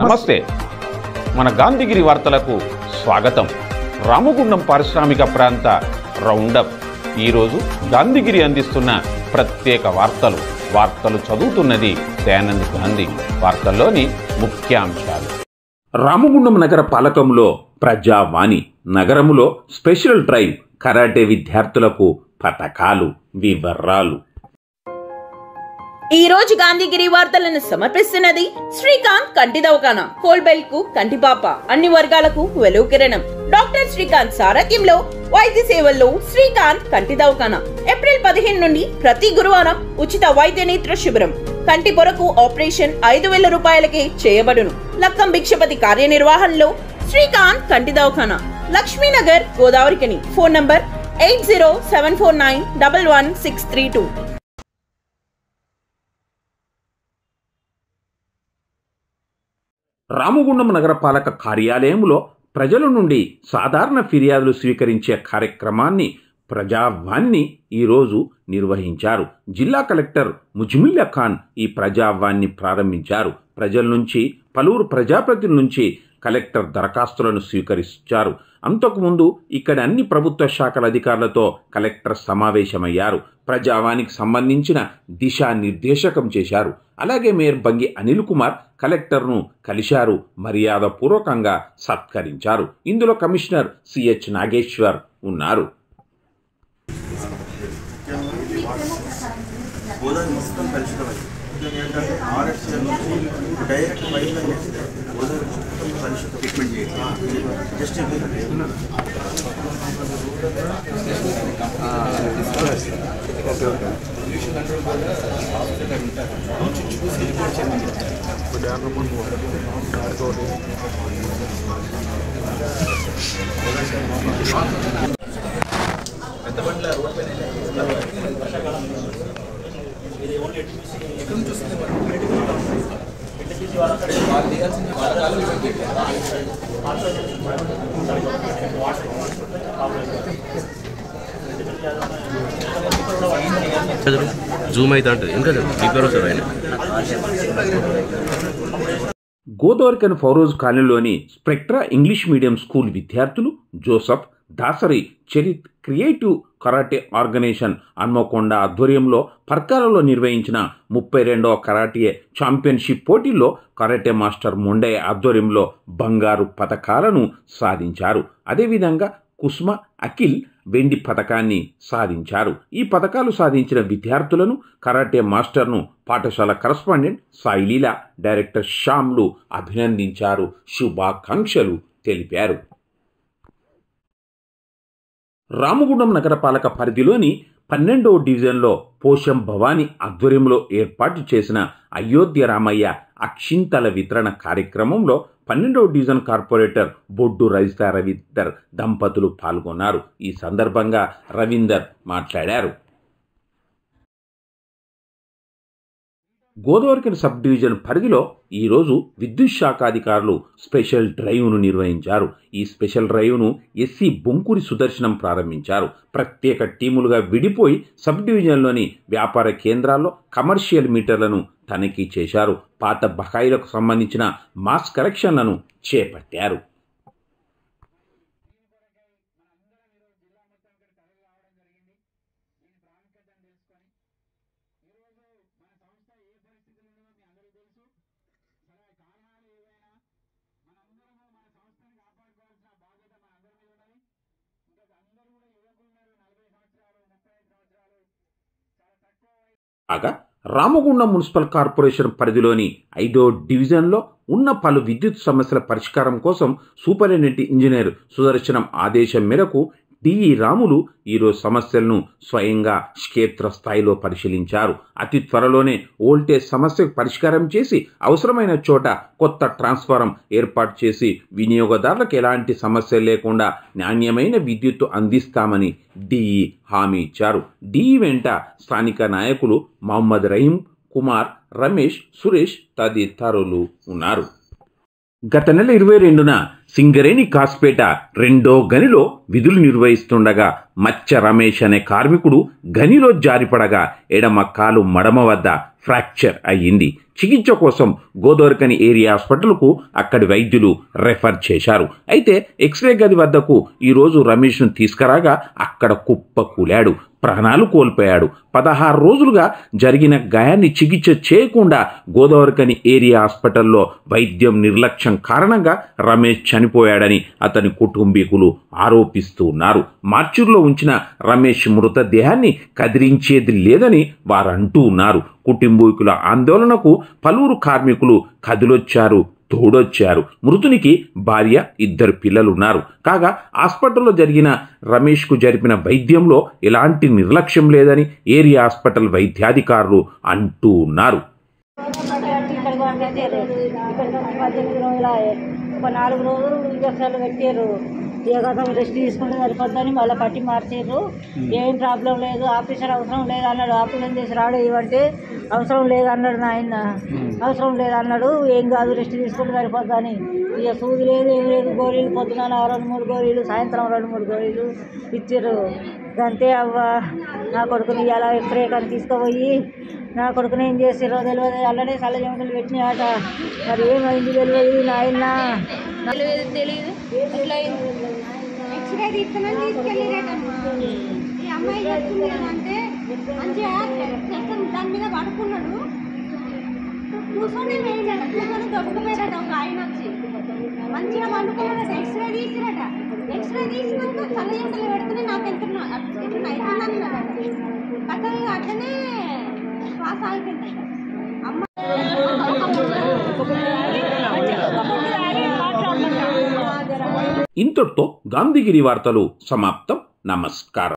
నమస్తే. మన గాంధీగిరి వార్తలకు స్వాగతం. రామగుండం పారిశ్రామిక ప్రాంత రౌండప్. ఈరోజు గాంధీగిరి అందిస్తున్న ప్రత్యేక వార్తలు చదువుతున్నది దయానంద్ గాంధీ. వార్తల్లోని ముఖ్యాంశాలు. రామగుండం నగర పాలకంలో ప్రజావాణి. నగరములో స్పెషల్ డ్రైవ్. కరాటే విద్యార్థులకు పథకాలు. వివరాలు. ఈ రోజు గాంధీగిరి వార్తలను సమర్పిస్తున్నది శ్రీకాంత్ కంటి దవాఖానా. కోల్బెల్ కు కంటిపాప. అన్ని వర్గాలకు వెలుగు కిరణం. డాక్టర్ శ్రీకాంత్ సారథ్యంలో వైద్య సేవల్లో శ్రీకాంత్ కంటి దవాఖానా. ఏప్రిల్ 15 నుండి ప్రతి గురువారం ఉచిత వైద్య నేత్ర శిబిరం. కంటి పొరకు ఆపరేషన్ 5,000 రూపాయలకే చేయబడును. లక్కం భిక్షపతి కార్యనిర్వహణలో శ్రీకాంత్ కంటి దవాఖానా. లక్ష్మీనగర్, గోదావరికని. Phone number 8074911632. రామగుండం నగరపాలక కార్యాలయంలో ప్రజల నుండి సాధారణ ఫిర్యాదులు స్వీకరించే కార్యక్రమాన్ని ప్రజావాణిని ఈరోజు నిర్వహించారు. జిల్లా కలెక్టర్ ముజ్మిల్లా ఖాన్ ఈ ప్రజావాణిని ప్రారంభించారు. ప్రజల నుంచి పలువురు ప్రజాప్రతినిధుల నుంచి కలెక్టర్ దరఖాస్తులను స్వీకరించారు. అంతకుముందు ఇక్కడ అన్ని ప్రభుత్వ శాఖల అధికారులతో కలెక్టర్ సమావేశమయ్యారు. ప్రజావాణికి సంబంధించిన దిశానిర్దేశకం చేశారు. అలాగే మేయర్ బంగి అనిల్ కుమార్ కలెక్టర్ను కలిశారు. మర్యాదపూర్వకంగా సత్కరించారు. ఇందులో కమిషనర్ సిహెచ్ నాగేశ్వర్ ఉన్నారు. జూమ్ అయితే అంటే ఇంకా గోదావరికని ఫౌరోజ్ కాలనీలోని స్పెక్ట్రా ఇంగ్లీష్ మీడియం స్కూల్ విద్యార్థులు Joseph, Dasari, Charith creative karate organisation Hanamkonda ఆధ్వర్యంలో పర్కాలలో నిర్వహించిన 32వ కరాటే ఛాంపియన్షిప్ పోటీల్లో కరాటే మాస్టర్ ముండయ్య ఆధ్వర్యంలో బంగారు పతకాలను సాధించారు. అదేవిధంగా కుస్మ, అఖిల్ వెండి పతకాన్ని సాధించారు. ఈ పతకాలు సాధించిన విద్యార్థులను కరాటే మాస్టర్ను పాఠశాల కరస్పాండెంట్ సాయిలీలా, డైరెక్టర్ శ్యామ్లు అభినందించారు. శుభాకాంక్షలు తెలిపారు. రామగుండం నగరపాలక పరిధిలోని 12వ డివిజన్లో పోషం భవానీ ఆధ్వర్యంలో ఏర్పాటు చేసిన అయోధ్య రామయ్య అక్షింతల వితరణ కార్యక్రమంలో 12వ డివిజన్ కార్పొరేటర్ బొడ్డు రజిత రవీందర్ దంపతులు పాల్గొన్నారు. ఈ సందర్భంగా రవీందర్ మాట్లాడారు. గోదావరికని సబ్ డివిజన్ పరిధిలో ఈరోజు విద్యుత్ శాఖ అధికారులు స్పెషల్ డ్రైవ్ను నిర్వహించారు. ఈ స్పెషల్ డ్రైవ్ను ఎస్సీ బొంకూరి సుదర్శనం ప్రారంభించారు. ప్రత్యేక టీములుగా విడిపోయి సబ్ డివిజన్లోని వ్యాపార కేంద్రాల్లో కమర్షియల్ మీటర్లను తనిఖీ చేశారు. పాత బకాయిలకు సంబంధించిన మాస్ కరెక్షన్లను చేపట్టారు. కాగా రామగుండం మున్సిపల్ కార్పొరేషన్ పరిధిలోని 5వ డివిజన్లో ఉన్న పలు విద్యుత్ సమస్యల పరిష్కారం కోసం సూపరింటెండెంట్ ఇంజనీర్ సుదర్శనం ఆదేశం మేరకు డిఈ రాములు ఈరోజు సమస్యలను స్వయంగా క్షేత్రస్థాయిలో పరిశీలించారు. అతి త్వరలోనే వోల్టేజ్ సమస్యకు పరిష్కారం చేసి అవసరమైన చోట కొత్త ట్రాన్స్ఫారం ఏర్పాటు చేసి వినియోగదారులకు ఎలాంటి సమస్య లేకుండా నాణ్యమైన విద్యుత్తు అందిస్తామని డిఈ హామీ ఇచ్చారు. డిఈ వెంట స్థానిక నాయకులు మహమ్మద్ రహీం, కుమార్, రమేష్, సురేష్ తదితరులు ఉన్నారు. గత నెల 22న సింగరేణి కాస్పేట రెండో గనిలో విధులు నిర్వహిస్తుండగా మచ్చ రమేష్ అనే కార్మికుడు గనిలో జారిపడగా ఎడమ కాలు మడమ వద్ద ఫ్రాక్చర్ అయ్యింది. చికిత్స కోసం గోదావరికని ఏరియా హాస్పిటల్కు అక్కడి వైద్యులు రెఫర్ చేశారు. అయితే ఎక్స్రే గది వద్దకు ఈరోజు రమేష్ను తీసుకురాగా అక్కడ కుప్పకూలాడు, ప్రాణాలు కోల్పోయాడు. 16 రోజులుగా జరిగిన గాయాన్ని చికిత్స చేయకుండా గోదావరికని ఏరియా హాస్పిటల్లో వైద్యం నిర్లక్ష్యం కారణంగా రమేష్ చనిపోయాడని అతని కుటుంబీకులు ఆరోపిస్తూ ఉన్నారు. మార్చూరులో ఉంచిన రమేష్ మృతదేహాన్ని కదిలించేది లేదని వారు అంటూ ఉన్నారు. కుటుంబీకుల ఆందోళనకు పలువురు కార్మికులు కదిలొచ్చారు, తోడొచ్చారు. మృతునికి భార్య, 2 పిల్లలున్నారు. కాగా హాస్పిటల్లో జరిగిన రమేష్కు జరిపిన వైద్యంలో ఎలాంటి నిర్లక్ష్యం లేదని ఏరియా హాస్పిటల్ వైద్యాధికారులు అంటూ ఉన్నారు. ఒక 4 రోజులు ఇంజక్షన్లు పెట్టారు. ఇక రెస్ట్ తీసుకుంటే సరిపోద్దని మళ్ళీ పట్టి మార్చారు. ఏం ప్రాబ్లం లేదు, ఆపరేషన్ అవసరం లేదు అన్నాడు. ఆపరేషన్ చేసి రాడు ఇవ్వంటే అవసరం లేదు అన్నాడు. నాయన అవసరం లేదు అన్నాడు. ఏం కాదు, రెస్ట్ తీసుకుంటే సరిపోద్దని. ఇక సూది లేదు, ఏం లేదు. గోళీలు పొద్దున 2-3 గోళీలు, సాయంత్రం 2-3 గోళీలు ఇచ్చారు. అంతే అవ్వ. నా కొడుకుని ఇలా ఎక్స్రే కానీ తీసుకుపోయి నా కొడుకుని ఏం చేసారో తెలియదు. అలానే చల్లజమటలు పెట్టినాయట. మరి ఏమైంది తెలియదు. నాయన తెలియదు. ఎక్స్రే తీస్తానని తీసుకెళ్ళిరటమ్మా. ఈ అమ్మాయి చెప్తుంది ఏమంటే మంచిగా దాని మీద పడుకున్నాడు, కూర్చొని వేయలేట, కూర్చొని దొక్కుపోయారట. ఒక ఆయన వచ్చి మంచిగా పండుకున్నాడట. ఎక్స్రే తీసిరట. ఎక్స్రే తీసినాక చల్లజమటలు పెడుతూనే నాకు ఎట్లా అవుతుందన్నదట. కథ అట్లనే శ్వాస ఆగిపోయిందట. ఇంతటితో గాంధీగిరి వార్తలు సమాప్తం. నమస్కారం.